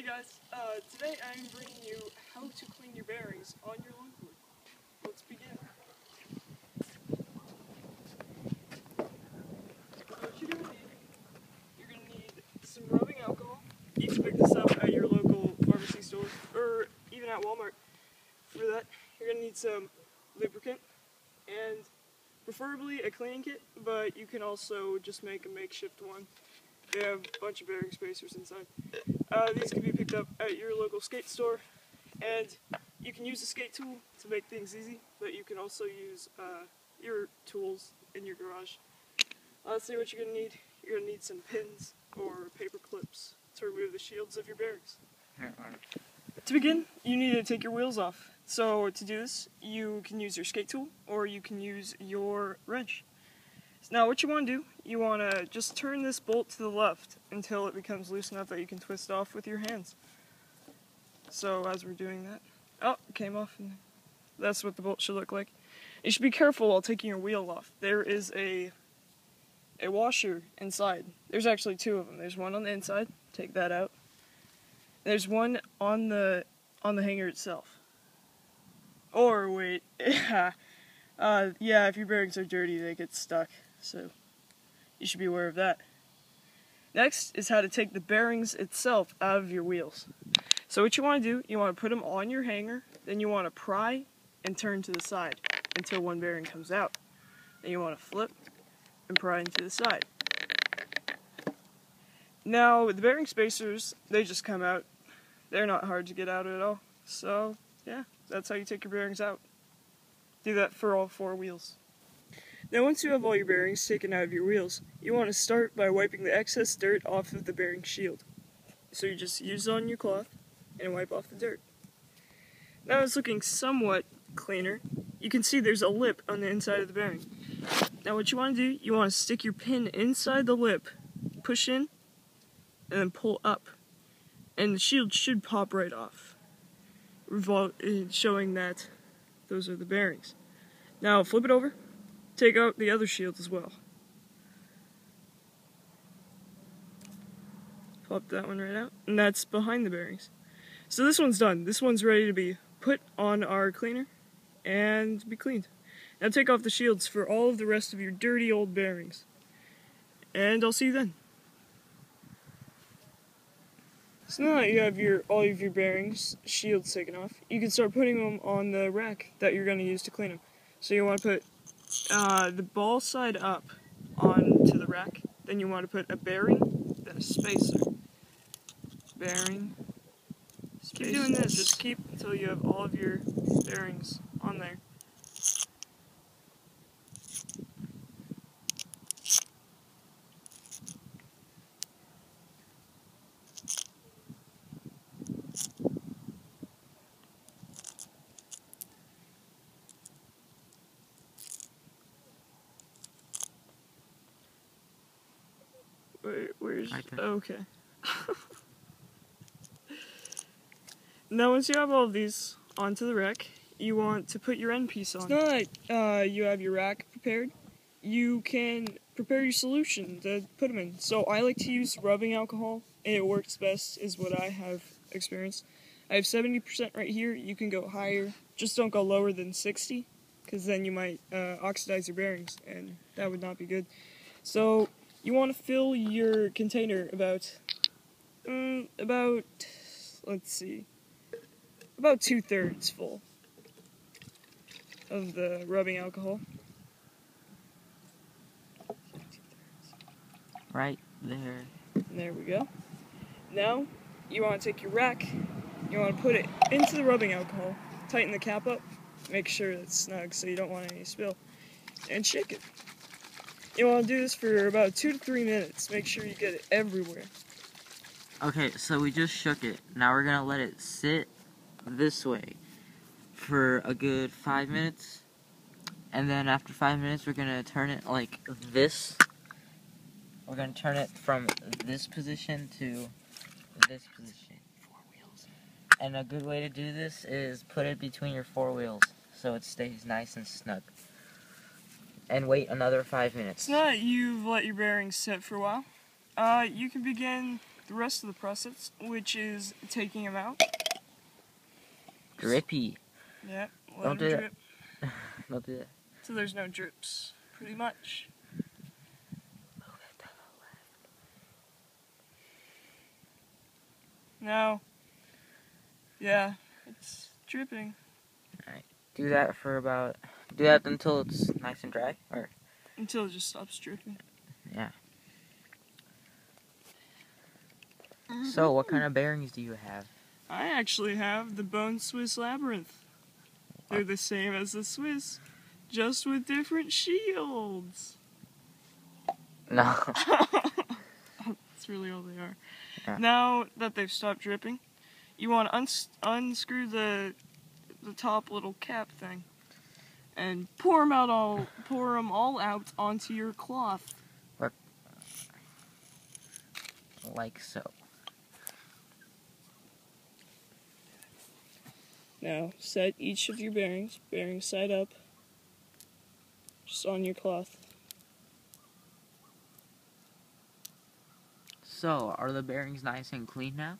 Hey guys, today I'm bringing you how to clean your bearings on your longboard. Let's begin. What you're going to need some rubbing alcohol. You can pick this up at your local pharmacy store or even at Walmart. For that, you're going to need some lubricant and preferably a cleaning kit, but you can also just make a makeshift one. They have a bunch of bearing spacers inside. These can be picked up at your local skate store, and you can use a skate tool to make things easy, but you can also use your tools in your garage. Let's see what you're going to need. You're going to need some pins or paper clips to remove the shields of your bearings. To begin, you need to take your wheels off. So to do this, you can use your skate tool or you can use your wrench. Now what you want to do, you want to just turn this bolt to the left until it becomes loose enough that you can twist off with your hands. So as we're doing that, oh, it came off, and that's what the bolt should look like. You should be careful while taking your wheel off. There is a washer inside. There's actually two of them. There's one on the inside, take that out. There's one on the hanger itself. Or wait, yeah, if your bearings are dirty, they get stuck. So you should be aware of that. Next is how to take the bearings itself out of your wheels. So what you want to do, you want to put them on your hanger, then you want to pry and turn to the side until one bearing comes out. Then you want to flip and pry into the side. Now the bearing spacers, they just come out. They're not hard to get out at all. So yeah, that's how you take your bearings out. Do that for all four wheels. Now once you have all your bearings taken out of your wheels, you want to start by wiping the excess dirt off of the bearing shield. So you just use it on your cloth and wipe off the dirt. Now it's looking somewhat cleaner. You can see there's a lip on the inside of the bearing. Now what you want to do, you want to stick your pin inside the lip, push in, and then pull up. And the shield should pop right off, showing that those are the bearings. Now flip it over. Take out the other shield as well. Pop that one right out, and that's behind the bearings. So this one's done. This one's ready to be put on our cleaner and be cleaned. Now take off the shields for all of the rest of your dirty old bearings. And I'll see you then. So now that you have all of your bearings, shields taken off, you can start putting them on the rack that you're going to use to clean them. So you want to put the ball side up onto the rack, then you want to put a bearing, then a spacer. Bearing, spacer. Keep doing this, just keep until you have all of your bearings on there. Where's... okay. Now once you have all of these onto the rack, you want to put your end piece on. Now that you have your rack prepared, you can prepare your solution to put them in. So I like to use rubbing alcohol, and it works best is what I have experienced. I have 70% right here. You can go higher. Just don't go lower than 60, because then you might oxidize your bearings, and that would not be good. So you want to fill your container about let's see, about 2/3 full of the rubbing alcohol. Right there. And there we go. Now, you want to take your rack, you want to put it into the rubbing alcohol, tighten the cap up, make sure it's snug so you don't want any spill, and shake it. You want to do this for about 2 to 3 minutes. Make sure you get it everywhere. Okay, so we just shook it. Now we're going to let it sit this way for a good 5 minutes. And then after 5 minutes, we're going to turn it like this. We're going to turn it from this position to this position. 4 wheels. And a good way to do this is put it between your 4 wheels so it stays nice and snug. And wait another 5 minutes. So now that you've let your bearings sit for a while, you can begin the rest of the process, which is taking them out. Drippy. Yep, let Don't them do drip. that. Don't do that. So there's no drips, pretty much. Now, yeah, it's dripping. Alright. Do that until it's nice and dry, or? Until it just stops dripping. Yeah. So, what kind of bearings do you have? I actually have the Bone Swiss Labyrinth. They're the same as the Swiss, just with different shields. No. That's really all they are. Yeah. Now that they've stopped dripping, you want to unscrew the top little cap thing and pour them all out onto your cloth. Like so. Now set each of your bearings side up, just on your cloth. So, are the bearings nice and clean now?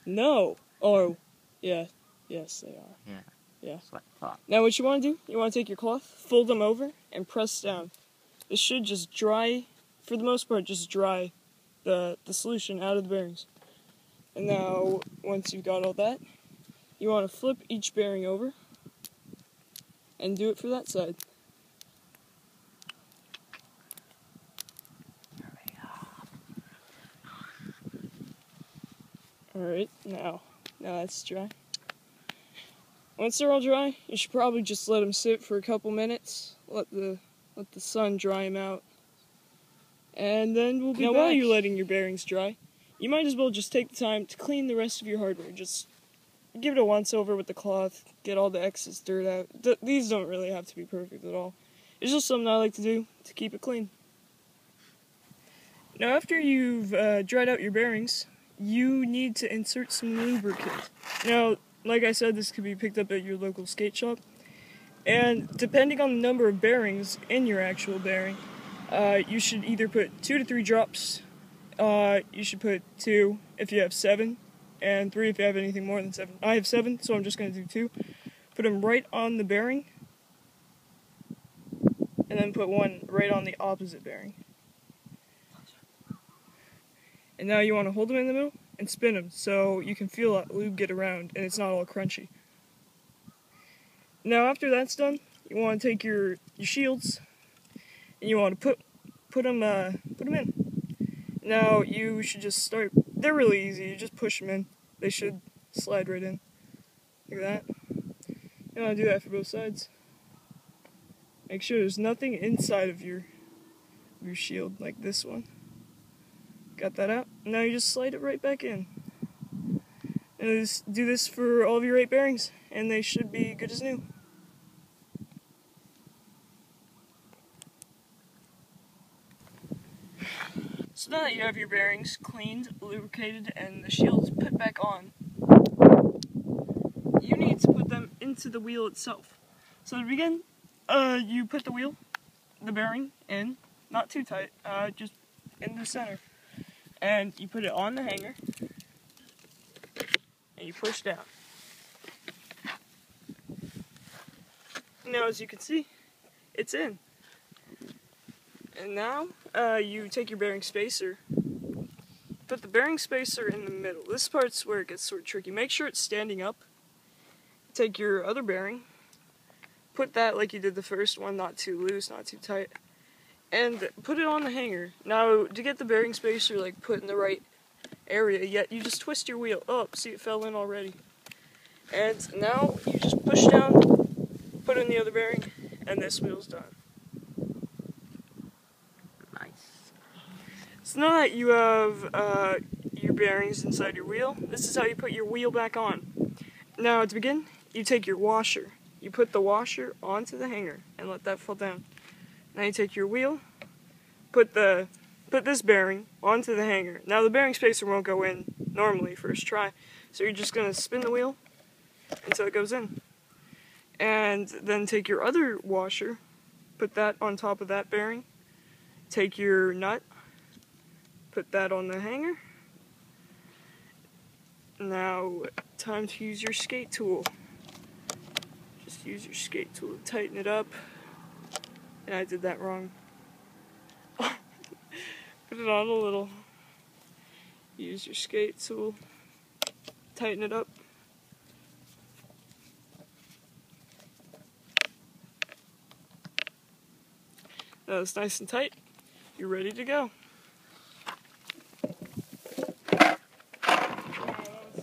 No. Oh, yeah. Yes, they are. Yeah. Yeah. That's what I thought. Now what you want to do, you want to take your cloth, fold them over, and press down. This should just dry, for the most part, just dry the solution out of the bearings. And now, once you've got all that, you want to flip each bearing over and do it for that side. Alright, now that's dry. Once they're all dry, you should probably just let them sit for a couple minutes. Let the sun dry them out. And then we'll be back. Now while you're letting your bearings dry, you might as well just take the time to clean the rest of your hardware. Just give it a once over with the cloth, get all the excess dirt out. These don't really have to be perfect at all. It's just something I like to do to keep it clean. Now after you've dried out your bearings, you need to insert some lubricant. Now, like I said, this could be picked up at your local skate shop. And depending on the number of bearings in your actual bearing, you should either put 2 to 3 drops. You should put 2 if you have 7, and 3 if you have anything more than 7. I have 7, so I'm just going to do 2. Put them right on the bearing, and then put 1 right on the opposite bearing. And now you want to hold them in the middle and spin them so you can feel that lube get around and it's not all crunchy. Now after that's done, you want to take your shields and you want to put them in. Now you should just start. They're really easy. You just push them in. They should slide right in. Like that. You want to do that for both sides. Make sure there's nothing inside of your shield like this one. Got that out. Now you just slide it right back in. And just do this for all of your 8 bearings, and they should be good as new. So now that you have your bearings cleaned, lubricated, and the shields put back on, you need to put them into the wheel itself. So to begin, you put the bearing in, not too tight, just in the center. And you put it on the hanger, and you push down. Now, as you can see, it's in. And now, you take your bearing spacer, put the bearing spacer in the middle. This part's where it gets sort of tricky. Make sure it's standing up. Take your other bearing, put that like you did the first one, not too loose, not too tight, and put it on the hanger. Now, to get the bearing spacer like put in the right area, you just twist your wheel up. See, it fell in already. And now you just push down, put in the other bearing, and this wheel's done. Nice. So now that you have your bearings inside your wheel, this is how you put your wheel back on. Now, to begin, you take your washer. You put the washer onto the hanger and let that fall down. Now you take your wheel, put this bearing onto the hanger. Now the bearing spacer won't go in normally first try, so you're just going to spin the wheel until it goes in. And then take your other washer, put that on top of that bearing, take your nut, put that on the hanger, Now, time to use your skate tool. Just use your skate tool to tighten it up. And I did that wrong. Put it on a little. Use your skate tool. Tighten it up. Now it's nice and tight. You're ready to go.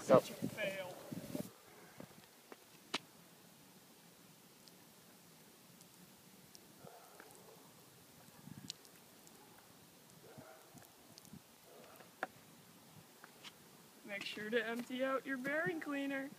Such a fail. Make sure to empty out your bearing cleaner.